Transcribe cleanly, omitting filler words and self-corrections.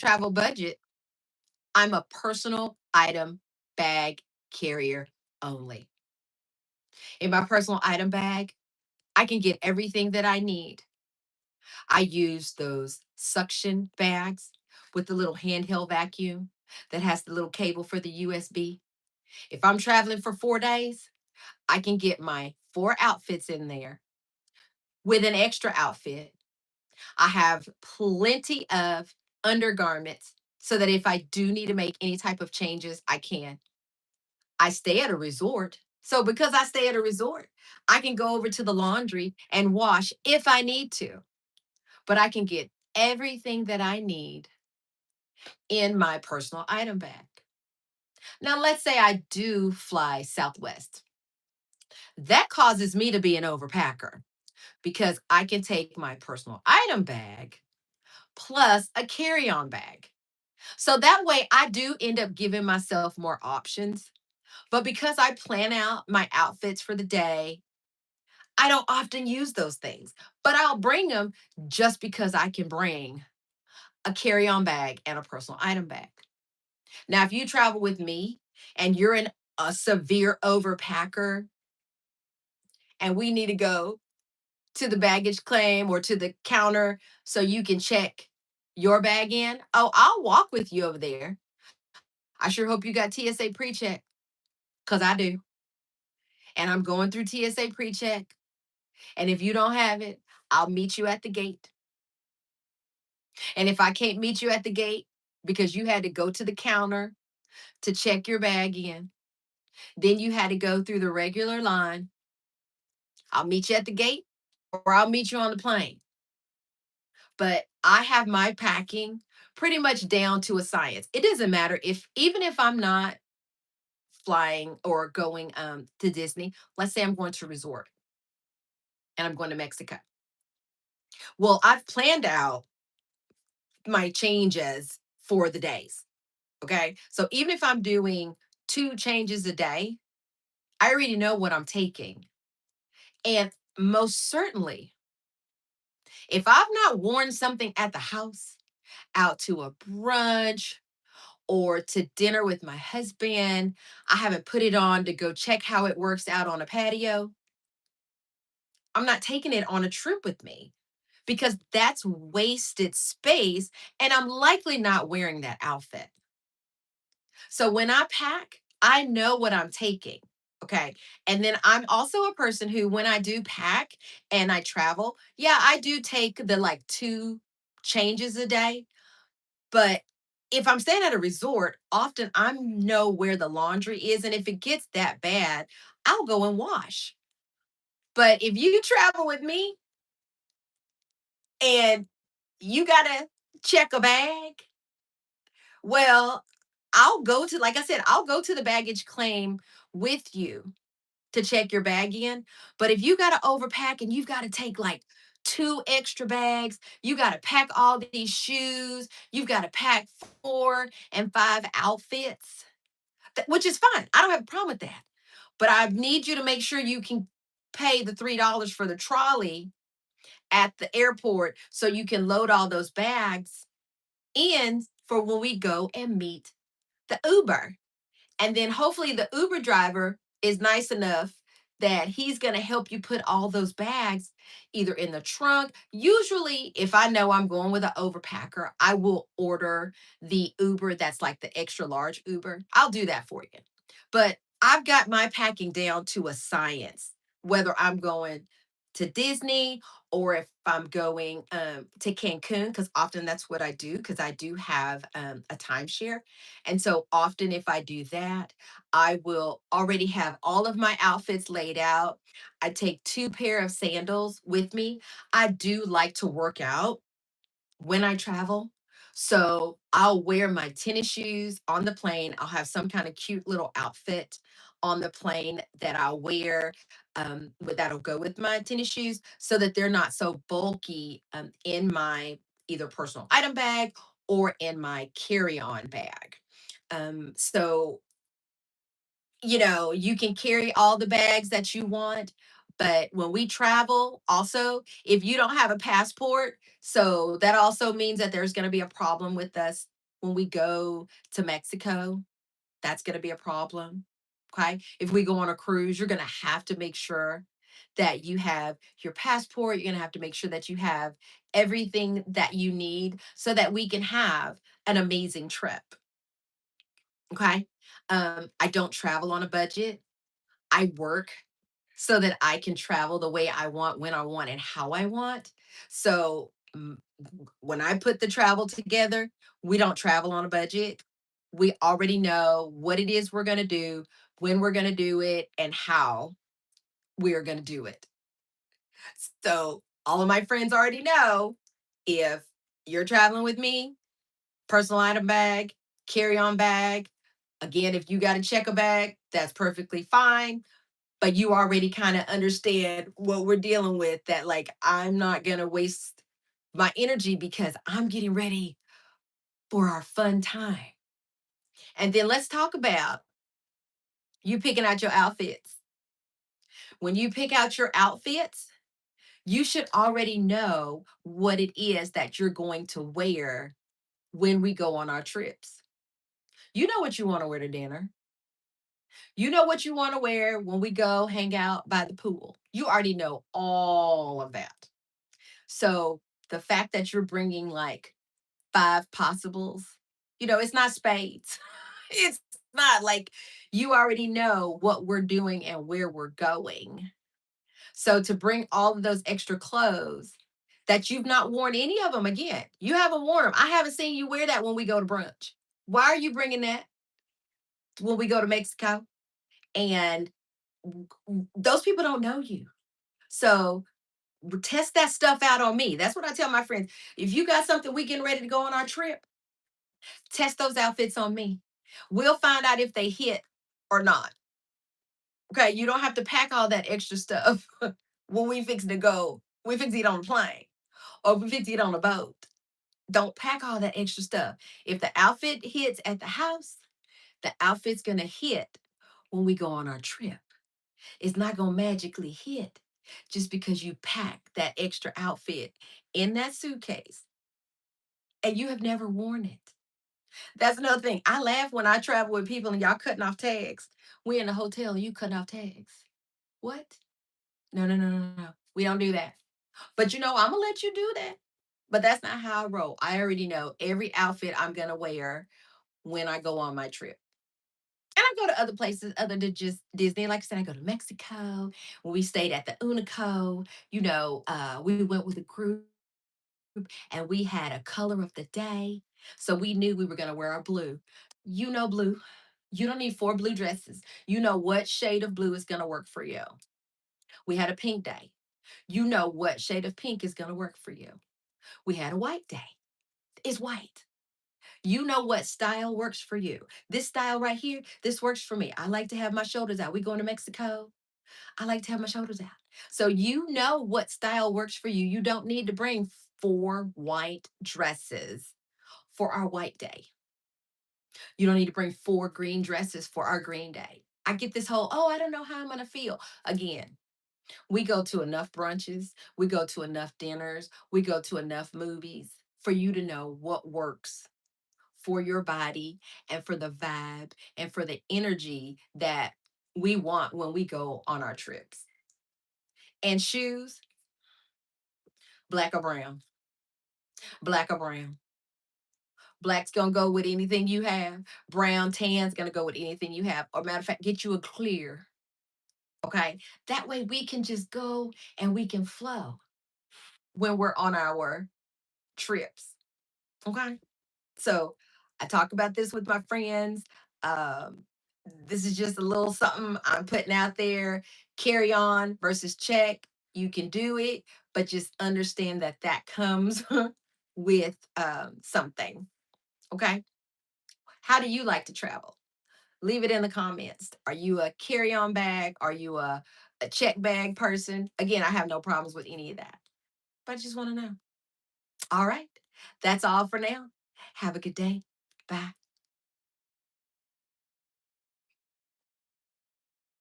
travel budget, I'm a personal item bag carrier only. In my personal item bag, I can get everything that I need. I use those suction bags with the little handheld vacuum that has the little cable for the USB. If I'm traveling for 4 days, I can get my 4 outfits in there with an extra outfit. I have plenty of undergarments so that if I do need to make any type of changes, I can. I stay at a resort. So because I stay at a resort, I can go over to the laundry and wash if I need to, but I can get everything that I need in my personal item bag. Now, let's say I do fly Southwest. That causes me to be an overpacker because I can take my personal item bag plus a carry on bag. So that way I do end up giving myself more options. But because I plan out my outfits for the day, I don't often use those things, but I'll bring them just because I can bring a carry on bag and a personal item bag. Now, if you travel with me and you're a severe overpacker and we need to go to the baggage claim or to the counter so you can check your bag in, oh, I'll walk with you over there. I sure hope you got TSA pre check because I do. And I'm going through TSA pre check. And if you don't have it, I'll meet you at the gate. And if I can't meet you at the gate because you had to go to the counter to check your bag in, then you had to go through the regular line. I'll meet you at the gate or I'll meet you on the plane. But I have my packing pretty much down to a science. It doesn't matter if, even if I'm not flying or going to Disney, let's say I'm going to a resort and I'm going to Mexico. Well, I've planned out my changes for the days. Okay. So even if I'm doing 2 changes a day, I already know what I'm taking. And most certainly, if I've not worn something at the house, out to a brunch or to dinner with my husband, I haven't put it on to go check how it works out on a patio, I'm not taking it on a trip with me because that's wasted space and I'm likely not wearing that outfit. So when I pack, I know what I'm taking. Okay. And then I'm also a person who, when I do pack and I travel, yeah, I do take the like 2 changes a day. But if I'm staying at a resort, often I know where the laundry is. And if it gets that bad, I'll go and wash. But if you travel with me and you got to check a bag, well, I'll go to, like I said, I'll go to the baggage claim with you to check your bag in. But if you got to overpack and you've got to take like 2 extra bags, you got to pack all these shoes, you've got to pack 4 and 5 outfits, which is fine. I don't have a problem with that. But I need you to make sure you can pay the $3 for the trolley at the airport so you can load all those bags in for when we go and meet the Uber. And then hopefully the Uber driver is nice enough that he's going to help you put all those bags either in the trunk. Usually, if I know I'm going with an overpacker, I will order the Uber that's like the extra large Uber. I'll do that for you. But I've got my packing down to a science, whether I'm going to Disney or if I'm going to Cancun, because often that's what I do, because I do have a timeshare. And so often, if I do that, I will already have all of my outfits laid out. I take 2 pair of sandals with me. I do like to work out when I travel. So I'll wear my tennis shoes on the plane. I'll have some kind of cute little outfit on the plane that I'll wear that'll go with my tennis shoes so that they're not so bulky in my either personal item bag or in my carry on bag. So you can carry all the bags that you want. But when we travel, also, if you don't have a passport, so that also means that there's going to be a problem with us when we go to Mexico, that's going to be a problem. Okay. If we go on a cruise, you're going to have to make sure that you have your passport. You're going to have to make sure that you have everything that you need so that we can have an amazing trip. Okay. I don't travel on a budget. I work so that I can travel the way I want, when I want, and how I want. So when I put the travel together, we don't travel on a budget. We already know what it is we're going to do, when we're going to do it, and how we are going to do it. So all of my friends already know, if you're traveling with me, personal item bag, carry on bag. Again, if you got to check a bag, that's perfectly fine. But you already kind of understand what we're dealing with, that like I'm not going to waste my energy because I'm getting ready for our fun time. And then let's talk about you picking out your outfits. When you pick out your outfits, you should already know what it is that you're going to wear when we go on our trips. You know what you want to wear to dinner. You know what you want to wear when we go hang out by the pool. You already know all of that. So the fact that you're bringing like five possibles, it's not spades. It's not like, you already know what we're doing and where we're going. So to bring all of those extra clothes that you've not worn any of them, again, you haven't worn them. I haven't seen you wear that when we go to brunch. Why are you bringing that when we go to Mexico? And those people don't know you. So test that stuff out on me. That's what I tell my friends. If you got something we getting ready to go on our trip, test those outfits on me. We'll find out if they hit or not. Okay, you don't have to pack all that extra stuff when we fix to go. We fix it on a plane or we fix it on a boat. Don't pack all that extra stuff. If the outfit hits at the house, the outfit's gonna hit when we go on our trip. It's not gonna magically hit just because you pack that extra outfit in that suitcase and you have never worn it. That's another thing. I laugh when I travel with people and y'all cutting off tags. We in a hotel and you cutting off tags. What? No, no, no, no, no. We don't do that. But I'm gonna let you do that. But that's not how I roll. I already know every outfit I'm gonna wear when I go on my trip. And I go to other places other than just Disney. Like I said, I go to Mexico. When we stayed at the Unico, we went with a group and we had a color of the day. So we knew we were going to wear our blue. Blue. You don't need four blue dresses. You know what shade of blue is going to work for you. We had a pink day. You know what shade of pink is going to work for you. We had a white day. It's white. You know what style works for you. This style right here, this works for me. I like to have my shoulders out. We going to Mexico. I like to have my shoulders out. So you know what style works for you. You don't need to bring four white dresses for our white day. You don't need to bring four green dresses for our green day. I get this whole, oh, I don't know how I'm going to feel. Again, we go to enough brunches, we go to enough dinners, we go to enough movies for you to know what works for your body and for the vibe and for the energy that we want when we go on our trips. And shoes, black or brown, black or brown. Black's gonna go with anything you have. Brown, tan's gonna go with anything you have. Or matter of fact, get you a clear. Okay. That way we can just go and we can flow when we're on our trips. Okay. So I talk about this with my friends. Um, this is just a little something I'm putting out there. Carry on versus check. You can do it, but just understand that that comes with something. Okay. How do you like to travel? Leave it in the comments. Are you a carry on bag? Are you a check bag person? Again, I have no problems with any of that, but I just want to know. All right. That's all for now. Have a good day. Bye.